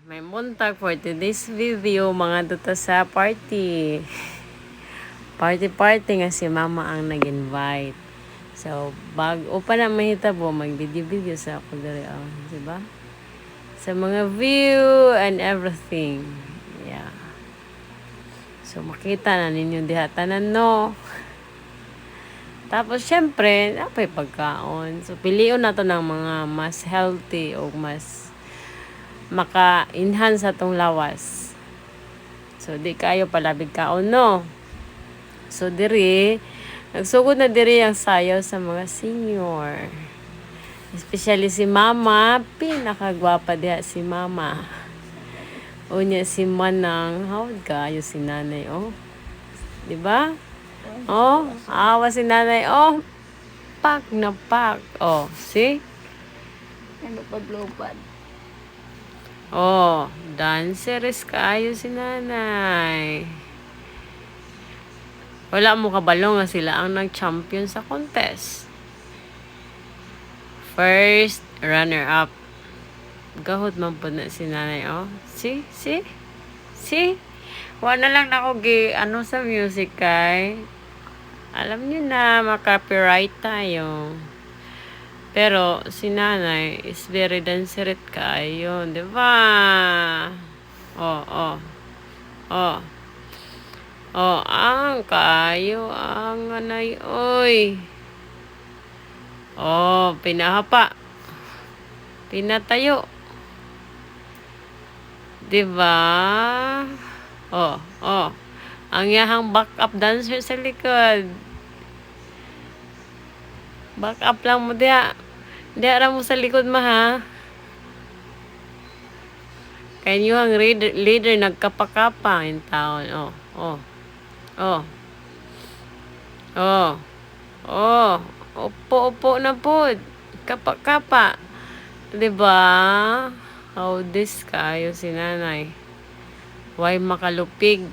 May muntag for today's video mga duta sa party. Party nga si mama ang nag-invite. So, bago pa na mahitabo, mag-video sa ako dali. Diba? Sa mga view and everything. Yeah. So, makita na ninyo diha tanan no. Tapos, syempre, napay pagkaon. So, pilion na to ng mga mas healthy o mas maka-enhance atong lawas. So, di kayo palabig kaon, no? So, diri, nagsugod na diri ang sayaw sa mga senior. Especially si mama, pinakagwapa diha si mama. Unya si Manang, hawad kayo si nanay, oh. Diba? Oh, awa si nanay, oh. Pak na pak. Oh, see? Ano pag-lopad? Oh, danceress kayo si nanay. Wala mo kabalo nga sila ang nag-champion sa contest. First runner-up. Gahot man po na si nanay, oh. See? Wala lang na ako ano sa music kay. Alam niyo na, makapiright tayo. Pero si nanay is very danceret kayo, di ba? Oh. Oh, ang kayo, ang anay, oy. Oh, pinahapa. Pinatayo. Diba? Oh. Ang yahang backup dancer sa likod. Backup lang mo diya. Diya mo sa likod ma ha. Kaya ang leader nagkapakapa in town. Opo na po. Kapa. Diba? How this kayo si nanay. Why makalupig?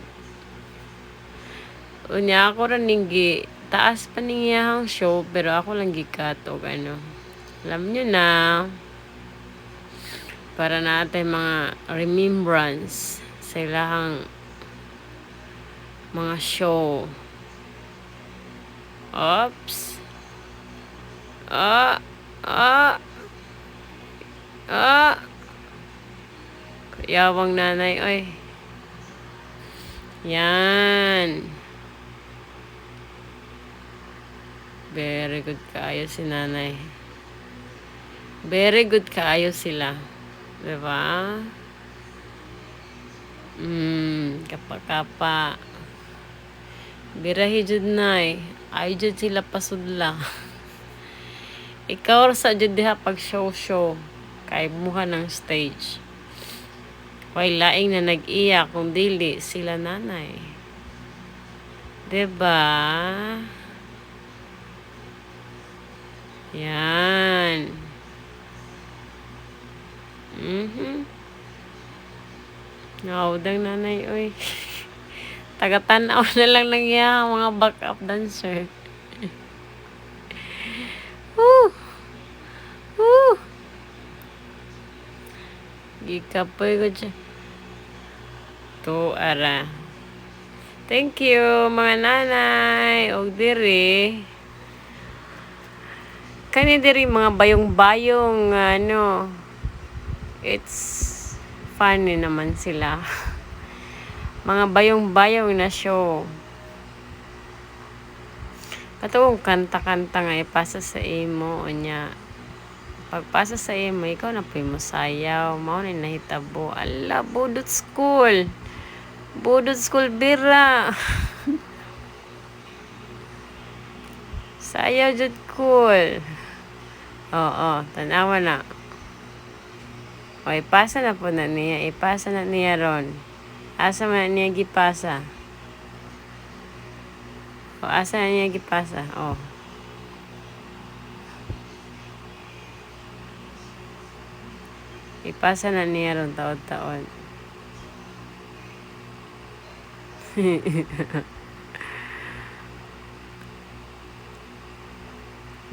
Unya ako rin ninggi. Taas pa niyahang show. Pero ako lang gikato. Ano. Alam nyo na. Para natin mga remembrance sa ilahang mga show. Oops. Yawang nanay, oy. Yan. Very good kaayo si nanay. Very good kaayo sila. Diba? Kapa. Birahi jud nay. Ay jud sila pasudla. Ikaw sa jud diha pag show. Kay muha ng stage. Way laing na nag-iya kung dili sila nanay. Diba? Yan. Naudang nanay, oy. Tagatanaw na lang iya mga backup dancer. Gikapoy ko dyan. To, ara. Thank you, mga nanay. Og diri. Kani diri mga bayong-bayong, ano. It's funny naman sila. Mga bayong-bayong na show. Katong kanta-kanta nga ipasa sa imo nya. Pagpasa sa imo, ikaw na po mo sayaw. Mao na nahitabo. Ala, budot school. Bira. Sayaw jud cool. Oo, tanawa na. O, ipasa na po na niya. Ipasa na niya ron. Asa man niya gipasa. O, asa na niya gipasa. O. Ipasa na niya ron taon-taon.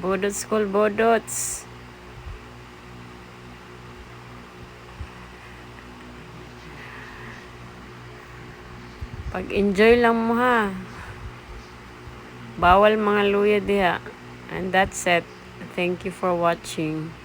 Bodots. Pag-enjoy lang mo ha. Bawal mga luya diha. And that's it. Thank you for watching.